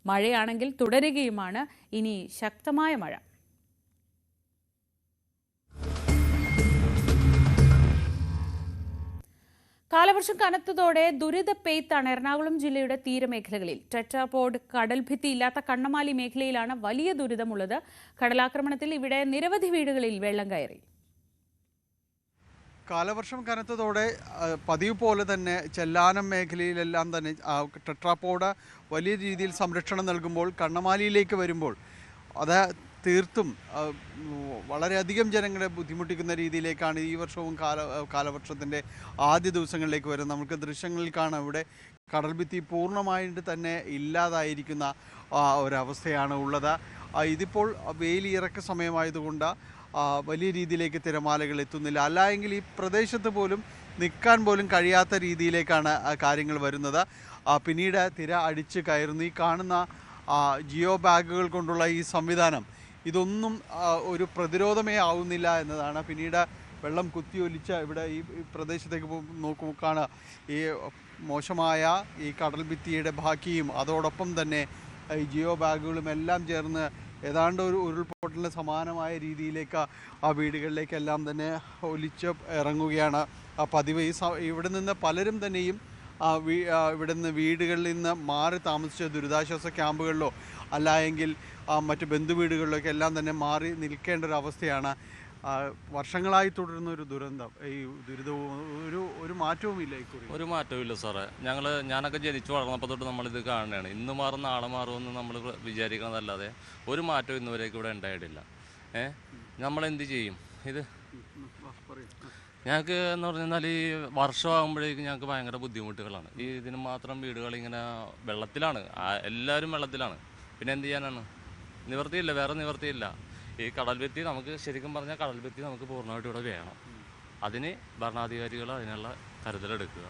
മഴയാണെങ്കിൽ തുടരുകയുമാണ്. ഇനി ശക്തമായ മഴ. കാലവർഷം കനത്തതോടെ ദുരിതപ്പെയ്ത്താണ് എറണാകുളം ജില്ലയുടെ തീരമേഖലകളിൽ. ടെട്രാപോഡ് കടൽഭിത്തി ഇല്ലാത്ത കണ്ണമാലി മേഖലയിലാണ് വലിയ ദുരിതമുള്ളത്. കടലാക്രമണത്തിൽ ഇവിടെ നിരവധി വീടുകളിൽ വെള്ളം കയറി. കാലവർഷം കനത്തതോടെ പതിവ് പോലെ തന്നെ ചെല്ലാനം മേഖലയിലെല്ലാം തന്നെ ടെട്രാപോഡ് വലിയ രീതിയിൽ സംരക്ഷണം നൽകുമ്പോൾ കണ്ണമാലിയിലേക്ക് വരുമ്പോൾ അത് തീർത്തും വളരെയധികം ജനങ്ങളെ ബുദ്ധിമുട്ടിക്കുന്ന രീതിയിലേക്കാണ് ഈ വർഷവും കാലവർഷത്തിൻ്റെ ആദ്യ ദിവസങ്ങളിലേക്ക് വരുന്നത്. നമുക്ക് ദൃശ്യങ്ങളിൽ കാണാം, ഇവിടെ കടൽഭിത്തി പൂർണ്ണമായിട്ട് തന്നെ ഇല്ലാതായിരിക്കുന്ന ഒരവസ്ഥയാണ് ഉള്ളത്. ഇതിപ്പോൾ വേലിയിറക്ക സമയമായതുകൊണ്ട് വലിയ രീതിയിലേക്ക് തിരമാലകൾ എത്തുന്നില്ല. അല്ല എങ്കിൽ ഈ പ്രദേശത്ത് പോലും നിൽക്കാൻ പോലും കഴിയാത്ത രീതിയിലേക്കാണ് കാര്യങ്ങൾ വരുന്നത്. പിന്നീട് തിര അടിച്ച് കയറുന്നു. ഈ കാണുന്ന ജിയോ ബാഗുകൾ കൊണ്ടുള്ള ഈ സംവിധാനം ഇതൊന്നും ഒരു പ്രതിരോധമേ ആവുന്നില്ല എന്നതാണ്. പിന്നീട് വെള്ളം കുത്തിയൊലിച്ച് ഇവിടെ ഈ പ്രദേശത്തേക്ക് നോക്കുമ്പോഴാണ് ഈ മോശമായ ഈ കടൽഭിത്തിയുടെ ബാക്കിയും അതോടൊപ്പം തന്നെ ഈ ജിയോ ബാഗുകളും എല്ലാം ചേർന്ന് ഏതാണ്ട് ഒരു ഉരുൾപൊട്ടലിന് സമാനമായ രീതിയിലേക്ക് ആ വീടുകളിലേക്കെല്ലാം തന്നെ ഒലിച്ച് ഇറങ്ങുകയാണ് പതിവ്. ഇവിടെ നിന്ന് പലരും തന്നെയും ഇവിടെ നിന്ന് വീടുകളിൽ നിന്ന് മാറി താമസിച്ച ദുരിതാശ്വാസ ക്യാമ്പുകളിലോ അല്ല എങ്കിൽ മറ്റ് ബന്ധുവീടുകളിലൊക്കെ എല്ലാം തന്നെ മാറി നിൽക്കേണ്ട ഒരു അവസ്ഥയാണ്. വർഷങ്ങളായി തുടരുന്ന ഒരു ദുരന്തം, ഈ ദുരിതവും ഒരു മാറ്റവും ഇല്ല. ഇക്കുറി ഒരു മാറ്റവും ഇല്ല സാറേ. ഞാനൊക്കെ ജനിച്ചു വളർന്നപ്പോൾ തൊട്ട് നമ്മളിത് കാണുകയാണ്. ഇന്ന് മാറും നാളെ മാറുമെന്ന് നമ്മൾ വിചാരിക്കണതല്ലാതെ ഒരു മാറ്റവും ഇന്നുവരേക്കും ഇവിടെ ഉണ്ടായിട്ടില്ല. നമ്മളെന്ത് ചെയ്യും? ഇത് ഞങ്ങൾക്ക് എന്ന് പറഞ്ഞാൽ ഈ വർഷമാകുമ്പോഴേക്കും ഞങ്ങൾക്ക് ഭയങ്കര ബുദ്ധിമുട്ടുകളാണ്. ഇതിന് മാത്രം വീടുകൾ ഇങ്ങനെ വെള്ളത്തിലാണ്, എല്ലാവരും വെള്ളത്തിലാണ്. പിന്നെ എന്ത് ചെയ്യാനാണ്? നിവർത്തിയില്ല, വേറെ നിവർത്തിയില്ല. ഈ കടൽഭിത്തി നമുക്ക് ശരിക്കും പറഞ്ഞാൽ കടൽഭിത്തി നമുക്ക് പൂർണ്ണമായിട്ട് ഇവിടെ വേണം. അതിന് ഭരണാധികാരികൾ അതിനുള്ള കരുതലെടുക്കുക.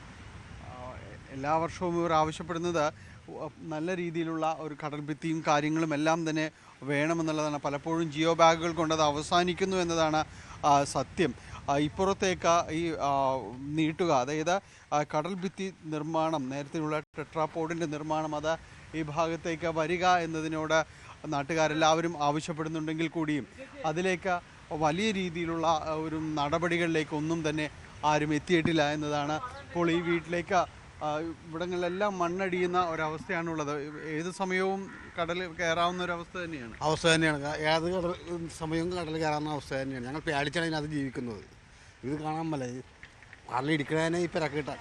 എല്ലാ വർഷവും ഇവർ ആവശ്യപ്പെടുന്നത് നല്ല രീതിയിലുള്ള ഒരു കടൽഭിത്തിയും കാര്യങ്ങളും എല്ലാം തന്നെ വേണമെന്നുള്ളതാണ്. പലപ്പോഴും ജിയോ ബാഗുകൾ കൊണ്ടത് അവസാനിക്കുന്നു എന്നതാണ് സത്യം. ഇപ്പുറത്തേക്ക് ഈ നീട്ടുക, അതായത് കടൽഭിത്തി നിർമ്മാണം, നേരത്തെയുള്ള ടെട്രാപോഡിൻ്റെ നിർമ്മാണം അത് ഈ ഭാഗത്തേക്ക് വരിക എന്നതിനോട് നാട്ടുകാരെല്ലാവരും ആവശ്യപ്പെടുന്നുണ്ടെങ്കിൽ കൂടിയും അതിലേക്ക് വലിയ രീതിയിലുള്ള ഒരു നടപടികളിലേക്കൊന്നും തന്നെ ആരും എത്തിയിട്ടില്ല എന്നതാണ്. ഇപ്പോൾ ഈ വീട്ടിലേക്ക് ഇവിടങ്ങളിലെല്ലാം മണ്ണടിയുന്ന ഒരവസ്ഥയാണുള്ളത്. ഏത് സമയവും കടൽ കയറാവുന്ന ഒരവസ്ഥ തന്നെയാണ്. ഏത് സമയവും കടൽ കയറാവുന്ന അവസ്ഥ തന്നെയാണ്. ഞങ്ങൾ പേടിച്ചാണ് ഇതിനകത്ത് ജീവിക്കുന്നത്. ഇത് കാണാൻ പല കടലിൽ ഇടിക്കണേനെ ഈ പിറക്കിട്ട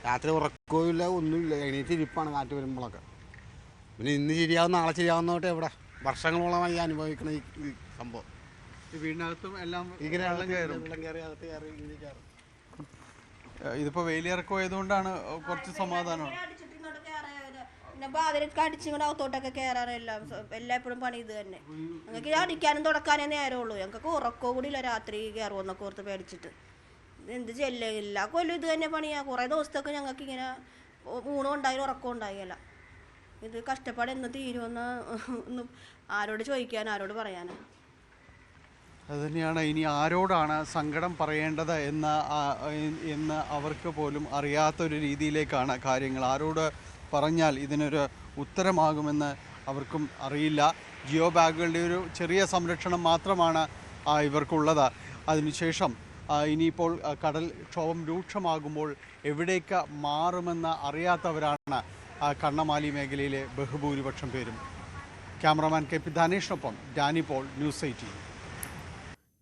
രാത്രി ഉറക്കവും ഇല്ല, ഒന്നുമില്ല. എണീറ്റ് ഇരിപ്പാണ് കാറ്റ് വരുമ്പോഴൊക്കെ. പിന്നെ ഇന്ന് ശരിയാവുന്ന നാളെ ശരിയാവുന്നോട്ടെ എവിടെ വർഷങ്ങളോളമായി അനുഭവിക്കണ ഈ സംഭവം. ഈ വീടിനകത്തും എല്ലാം ഇങ്ങനെ വെള്ളം കയറും. ഇതിപ്പോൾ വേലിയിറക്കം ആയതുകൊണ്ടാണ് കുറച്ച് സമാധാനമാണ്. അടിച്ചിങ്ങോട്ട് അകത്തോട്ടൊക്കെ കയറാറ് എല്ലായ്പ്പോഴും പണി ഇത് തന്നെ. ഞങ്ങൾക്ക് അടിക്കാനും തുടക്കാനേ നേരമുള്ളൂ. ഞങ്ങൾക്ക് ഉറക്കവും കൂടി ഇല്ല, രാത്രി കയറുമെന്നൊക്കെ ഓർത്ത് പേടിച്ചിട്ട്. എന്ത് ചെല്ല എല്ലാ കൊല്ലം ഇത് തന്നെ പണിയാ. കുറേ ദിവസത്തൊക്കെ ഞങ്ങൾക്ക് ഇങ്ങനെ ഊണം ഉണ്ടായാലും ഉറക്കം ഉണ്ടായില്ല. ഇത് കഷ്ടപ്പാട് എന്ന് തീരുമെന്ന് ഒന്ന് ആരോട് ചോദിക്കാൻ, ആരോട് പറയാനാ? അതുതന്നെയാണ്, ഇനി ആരോടാണ് സങ്കടം പറയേണ്ടത് എന്ന് അവർക്ക് പോലും അറിയാത്തൊരു രീതിയിലേക്കാണ് കാര്യങ്ങൾ. ആരോട് പറഞ്ഞാൽ ഇതിനൊരു ഉത്തരമാകുമെന്ന് അവർക്കും അറിയില്ല. ജിയോ ബാഗുകളുടെ ഒരു ചെറിയ സംരക്ഷണം മാത്രമാണ് ഇവർക്കുള്ളത്. അതിനുശേഷം ഇനിയിപ്പോൾ കടൽ ക്ഷോഭം രൂക്ഷമാകുമ്പോൾ എവിടേക്ക് മാറുമെന്ന് അറിയാത്തവരാണ് കണ്ണമാലി മേഖലയിലെ ബഹുഭൂരിപക്ഷം പേരും. ക്യാമറമാൻ കെ പി ധനേഷിനൊപ്പം ഡാനി പോൾ, ന്യൂസ് 18.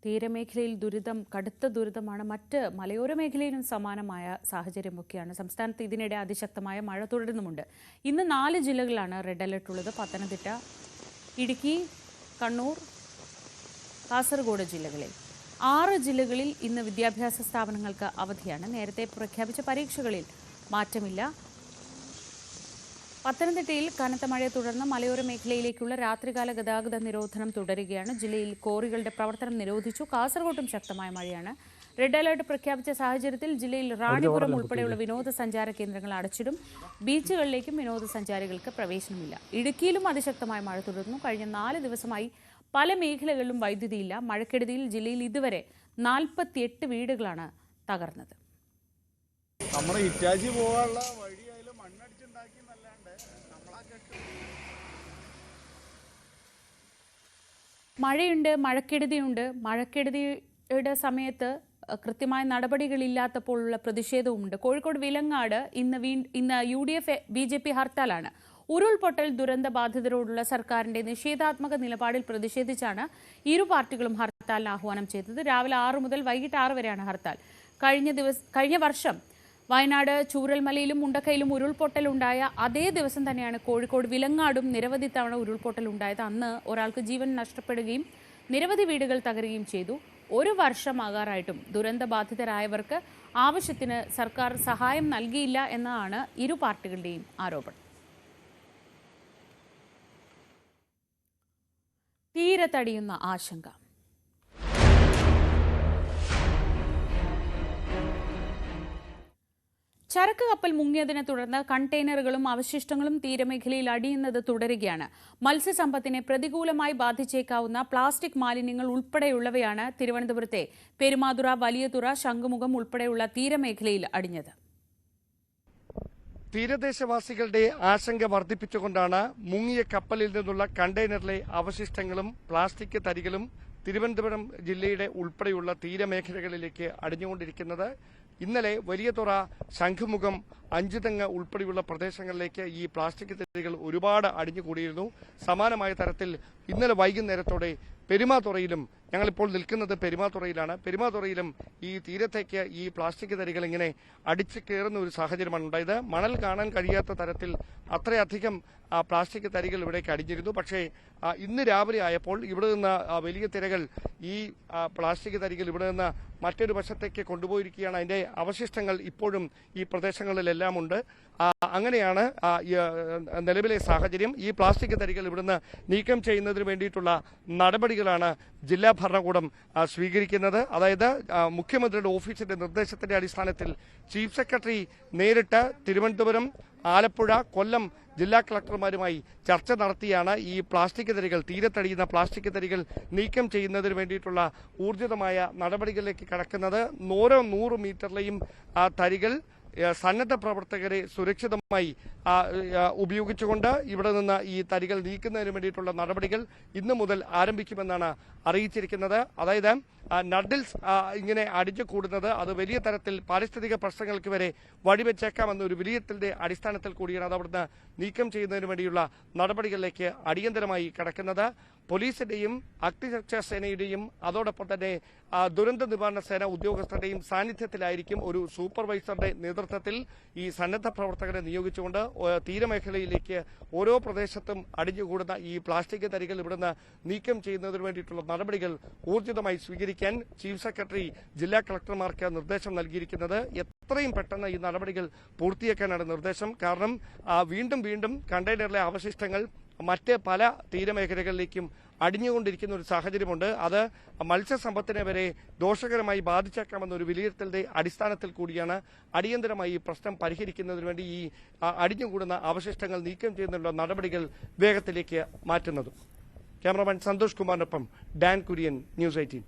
തീരമേഖലയിൽ ദുരിതം കടുത്ത ദുരിതമാണ്. മറ്റ് മലയോര മേഖലയിലും സമാനമായ സാഹചര്യമൊക്കെയാണ്. സംസ്ഥാനത്ത് ഇതിനിടെ അതിശക്തമായ മഴ തുടരുന്നുമുണ്ട്. ഇന്ന് 4 ജില്ലകളിലാണ് റെഡ് അലർട്ട് ഉള്ളത്. പത്തനംതിട്ട, ഇടുക്കി, കണ്ണൂർ, കാസർഗോഡ് ജില്ലകളിൽ. 6 ജില്ലകളിൽ ഇന്ന് വിദ്യാഭ്യാസ സ്ഥാപനങ്ങൾക്ക് അവധിയാണ്. നേരത്തെ പ്രഖ്യാപിച്ച പരീക്ഷകളിൽ മാറ്റമില്ല. പത്തനംതിട്ടയിൽ കനത്ത മഴയെ തുടർന്ന് മലയോര മേഖലയിലേക്കുള്ള രാത്രികാല ഗതാഗത നിരോധനം തുടരുകയാണ്. ജില്ലയിൽ ക്വാറികളുടെ പ്രവർത്തനം നിരോധിച്ചു. കാസർഗോട്ടും ശക്തമായ മഴയാണ്. റെഡ് അലർട്ട് പ്രഖ്യാപിച്ച സാഹചര്യത്തിൽ ജില്ലയിൽ റാണിപുരം ഉൾപ്പെടെയുള്ള വിനോദസഞ്ചാര കേന്ദ്രങ്ങൾ അടച്ചിടും. ബീച്ചുകളിലേക്കും വിനോദസഞ്ചാരികൾക്ക് പ്രവേശനമില്ല. ഇടുക്കിയിലും അതിശക്തമായ മഴ തുടർന്നു. കഴിഞ്ഞ 4 ദിവസമായി പല മേഖലകളിലും വൈദ്യുതിയില്ല. മഴക്കെടുതിയിൽ ജില്ലയിൽ ഇതുവരെ 48 വീടുകളാണ് തകർന്നത്. നമ്മുടെ ഇറ്റാച്ചി പോകാനുള്ള വഴിയായാലും മണ്ണടിച്ചുണ്ടാക്കി എന്നല്ലാണ്ട് നമ്മളാ മഴയുണ്ട്, മഴക്കെടുതിയുണ്ട്. മഴക്കെടുതിയുടെ സമയത്ത് കൃത്യമായ നടപടികളില്ലാത്തപ്പോഴുള്ള പ്രതിഷേധവുമുണ്ട്. കോഴിക്കോട് വിലങ്ങാട് ഇന്ന് UDF BJP ഹർത്താലാണ്. ഉരുൾപൊട്ടൽ ദുരന്ത ബാധിതരോടുള്ള സർക്കാരിന്റെ നിഷേധാത്മക നിലപാടിൽ പ്രതിഷേധിച്ചാണ് ഇരു പാർട്ടികളും ഹർത്താലിന് ആഹ്വാനം ചെയ്തത്. രാവിലെ 6 മുതൽ വൈകിട്ട് 6 വരെയാണ് ഹർത്താൽ. കഴിഞ്ഞ വർഷം വയനാട് ചൂരൽമലയിലും മുണ്ടക്കയിലും ഉരുൾപൊട്ടലുണ്ടായ അതേ ദിവസം തന്നെയാണ് കോഴിക്കോട് വിലങ്ങാടും നിരവധി തവണ ഉരുൾപൊട്ടലുണ്ടായത്. അന്ന് ഒരാൾക്ക് ജീവൻ നഷ്ടപ്പെടുകയും നിരവധി വീടുകൾ തകരുകയും ചെയ്തു. 1 വർഷമാകാറായിട്ടും ദുരന്തബാധിതരായവർക്ക് ആവശ്യത്തിന് സർക്കാർ സഹായം നൽകിയില്ല എന്നതാണ് ഇരു പാർട്ടികളുടെയും ആരോപണം. തീരെ തടിയുന്ന ആശങ്ക. ചരക്ക് കപ്പൽ മുങ്ങിയതിനെ തുടർന്ന് കണ്ടെയ്നറുകളും അവശിഷ്ടങ്ങളും തീരമേഖലയിൽ അടിയുന്നത് തുടരുകയാണ്. മത്സ്യസമ്പത്തിനെ പ്രതികൂലമായി ബാധിച്ചേക്കാവുന്ന പ്ലാസ്റ്റിക് മാലിന്യങ്ങൾ ഉൾപ്പെടെയുള്ളവയാണ് തിരുവനന്തപുരത്തെ പെരുമാതുറ, വലിയതുറ, ശംഖുമുഖം ഉൾപ്പെടെയുള്ള തീരമേഖലയിൽ അടിഞ്ഞത്. തീരദേശവാസികളുടെ ആശങ്ക വർദ്ധിപ്പിച്ചുകൊണ്ടാണ് മുങ്ങിയ കപ്പലിൽ നിന്നുള്ള കണ്ടെയ്നറിലെ അവശിഷ്ടങ്ങളും പ്ലാസ്റ്റിക് തരികളും തിരുവനന്തപുരം ജില്ലയുടെ ഉൾപ്പെടെയുള്ള തീരമേഖലകളിലേക്ക് അടിഞ്ഞുകൊണ്ടിരിക്കുന്നത്. ഇന്നലെ വലിയതുറ, ശംഖുമുഖം, അഞ്ചുതെങ്ങ് ഉൾപ്പെടെയുള്ള പ്രദേശങ്ങളിലേക്ക് ഈ പ്ലാസ്റ്റിക് തരികൾ ഒരുപാട് അടിഞ്ഞുകൂടിയിരുന്നു. സമാനമായ തരത്തിൽ ഇന്നലെ വൈകുന്നേരത്തോടെ പെരുമാതുറയിലും, ഞങ്ങളിപ്പോൾ നിൽക്കുന്നത് പെരുമാതുറയിലാണ്, പെരുമാതുറയിലും ഈ തീരത്തേക്ക് ഈ പ്ലാസ്റ്റിക് തരികൾ ഇങ്ങനെ അടിച്ചു കയറുന്ന ഒരു സാഹചര്യമാണ് ഉണ്ടായത്. മണൽ കാണാൻ കഴിയാത്ത തരത്തിൽ അത്രയധികം പ്ലാസ്റ്റിക് തരികൾ ഇവിടേക്ക് അടിഞ്ഞിരുന്നു. പക്ഷേ ഇന്ന് രാവിലെ ആയപ്പോൾ ഇവിടെ നിന്ന് വലിയ തിരകൾ ഈ പ്ലാസ്റ്റിക് തരികൾ ഇവിടെ നിന്ന് മറ്റൊരു വശത്തേക്ക് കൊണ്ടുപോയിരിക്കുകയാണ്. അതിന്റെ അവശിഷ്ടങ്ങൾ ഇപ്പോഴും ഈ പ്രദേശങ്ങളിലെല്ലാം ഉണ്ട്. അങ്ങനെയാണ് നിലവിലെ സാഹചര്യം. ഈ പ്ലാസ്റ്റിക് തരികൾ ഇവിടുന്ന് നീക്കം ചെയ്യുന്നതിന് വേണ്ടിയിട്ടുള്ള നടപടികളാണ് ജില്ലാ ഭരണകൂടം സ്വീകരിക്കുന്നത്. അതായത് മുഖ്യമന്ത്രിയുടെ ഓഫീസിന്റെ നിർദ്ദേശത്തിന്റെ അടിസ്ഥാനത്തിൽ ചീഫ് സെക്രട്ടറി നേരിട്ട് തിരുവനന്തപുരം, ആലപ്പുഴ, കൊല്ലം ജില്ലാ കളക്ടർമാരുമായി ചർച്ച നടത്തിയാണ് ഈ പ്ലാസ്റ്റിക് തരികൾ, തീരത്തടിയുന്ന പ്ലാസ്റ്റിക് തരികൾ നീക്കം ചെയ്യുന്നതിന് വേണ്ടിയിട്ടുള്ള ഊർജിതമായ നടപടികളിലേക്ക് കടക്കുന്നത്. ഓരോ 100 മീറ്ററിലെയും തരികൾ സന്നദ്ധ പ്രവർത്തകരെ സുരക്ഷിതമായി ഉപയോഗിച്ചുകൊണ്ട് ഇവിടെ നിന്ന് ഈ തരികൾ നീക്കുന്നതിന് വേണ്ടിയിട്ടുള്ള നടപടികൾ ഇന്നു മുതൽ ആരംഭിക്കുമെന്നാണ് അറിയിച്ചിരിക്കുന്നത്. അതായത് നഡിൽസ് ഇങ്ങനെ അടിച്ചു കൂടുന്നത് അത് വലിയ തരത്തിൽ പാരിസ്ഥിതിക പ്രശ്നങ്ങൾക്ക് വരെ വഴിവെച്ചേക്കാമെന്ന ഒരു വിലയിരുത്തലിന്റെ അടിസ്ഥാനത്തിൽ കൂടിയാണ് അത് അവിടുന്ന് നീക്കം ചെയ്യുന്നതിന് വേണ്ടിയുള്ള നടപടികളിലേക്ക് അടിയന്തരമായി കടക്കുന്നത്. പോലീസിന്റെയും അഗ്നിരക്ഷാ സേനയുടെയും അതോടൊപ്പം തന്നെ ദുരന്ത നിവാരണ സേന ഉദ്യോഗസ്ഥരുടെയും സാന്നിധ്യത്തിലായിരിക്കും ഒരു സൂപ്പർവൈസറുടെ നേതൃത്വത്തിൽ ഈ സന്നദ്ധ പ്രവർത്തകരെ നിയോഗിച്ചുകൊണ്ട് തീരമേഖലയിലേക്ക് ഓരോ പ്രദേശത്തും അടിഞ്ഞുകൂടുന്ന ഈ പ്ലാസ്റ്റിക് തരികൾ ഇവിടുന്ന് നീക്കം ചെയ്യുന്നതിന് വേണ്ടിയിട്ടുള്ള നടപടികൾ ഊർജിതമായി സ്വീകരിക്കാൻ ചീഫ് സെക്രട്ടറി ജില്ലാ കളക്ടർമാർക്ക് നിർദ്ദേശം നൽകിയിരിക്കുന്നത്. എത്രയും പെട്ടെന്ന് ഈ നടപടികൾ പൂർത്തിയാക്കാനാണ് നിർദ്ദേശം. കാരണം വീണ്ടും വീണ്ടും കണ്ടെയ്നറിലെ അവശിഷ്ടങ്ങൾ മറ്റ് പല തീരമേഖലകളിലേക്കും അടിഞ്ഞുകൊണ്ടിരിക്കുന്ന ഒരു സാഹചര്യമുണ്ട്. അത് മത്സ്യസമ്പത്തിനെ വരെ ദോഷകരമായി ബാധിച്ചേക്കാമെന്ന ഒരു വിലയിരുത്തലിന്റെ അടിസ്ഥാനത്തിൽ കൂടിയാണ് അടിയന്തരമായി ഈ പ്രശ്നം പരിഹരിക്കുന്നതിന് വേണ്ടി ഈ അടിഞ്ഞുകൂടുന്ന അവശിഷ്ടങ്ങൾ നീക്കം ചെയ്യുന്നതിനുള്ള നടപടികൾ വേഗത്തിലേക്ക് മാറ്റുന്നതും. ക്യാമറമാൻ സന്തോഷ് കുമാറിനൊപ്പം ഡാൻ കുര്യൻ, ന്യൂസ് 18.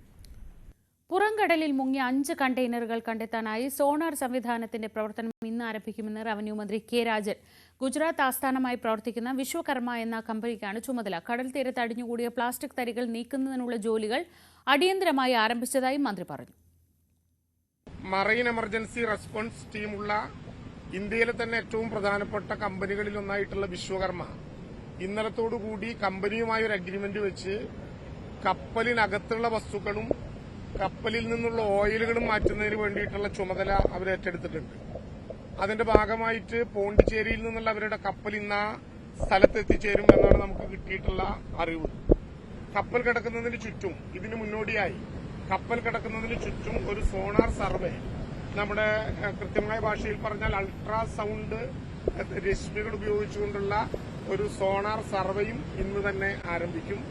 പുറംകടലിൽ മുങ്ങിയ 5 കണ്ടെയ്നറുകൾ കണ്ടെത്താനായി സോണാർ സംവിധാനത്തിന്റെ പ്രവർത്തനം ഇന്ന് ആരംഭിക്കുമെന്ന് റവന്യൂ മന്ത്രി കെ രാജൻ. ഗുജറാത്ത് ആസ്ഥാനമായി പ്രവർത്തിക്കുന്ന വിശ്വകർമ്മ എന്ന കമ്പനിക്കാണ് ചുമതല. കടൽ തീരത്ത് അടിഞ്ഞുകൂടിയ പ്ലാസ്റ്റിക് തരികൾ നീക്കുന്നതിനുള്ള ജോലികൾ അടിയന്തരമായി ആരംഭിച്ചതായി മന്ത്രി പറഞ്ഞു. മറൈൻ എമർജൻസി റെസ്പോൺസ് ടീമുള്ള ഇന്ത്യയിലെ തന്നെ ഏറ്റവും പ്രധാനപ്പെട്ട കമ്പനികളിൽ ഒന്നായിട്ടുള്ള വിശ്വകർമ്മ ഇന്നലത്തോടുകൂടി കമ്പനിയുമായി ഒരു അഗ്രിമെന്റ് വെച്ച് കപ്പലിനകത്തുള്ള വസ്തുക്കളും കപ്പലിൽ നിന്നുള്ള ഓയിലുകളും മാറ്റുന്നതിന് വേണ്ടിയിട്ടുള്ള ചുമതല അവർ ഏറ്റെടുത്തിട്ടുണ്ട്. അതിന്റെ ഭാഗമായിട്ട് പോണ്ടിച്ചേരിയിൽ നിന്നുള്ള അവരുടെ കപ്പൽ ഇന്ന് ആ സ്ഥലത്ത് എത്തിച്ചേരും എന്നാണ് നമുക്ക് കിട്ടിയിട്ടുള്ള അറിവ്. കപ്പൽ കിടക്കുന്നതിന് ചുറ്റും ഇതിന് മുന്നോടിയായി കപ്പൽ കിടക്കുന്നതിന് ചുറ്റും ഒരു സോണാർ സർവേ, നമ്മുടെ കൃത്യമായ ഭാഷയിൽ പറഞ്ഞാൽ അൾട്രാസൗണ്ട് രശ്മികൾ ഉപയോഗിച്ചുകൊണ്ടുള്ള ഒരു സോണാർ സർവേയും ഇന്ന് തന്നെ ആരംഭിക്കും.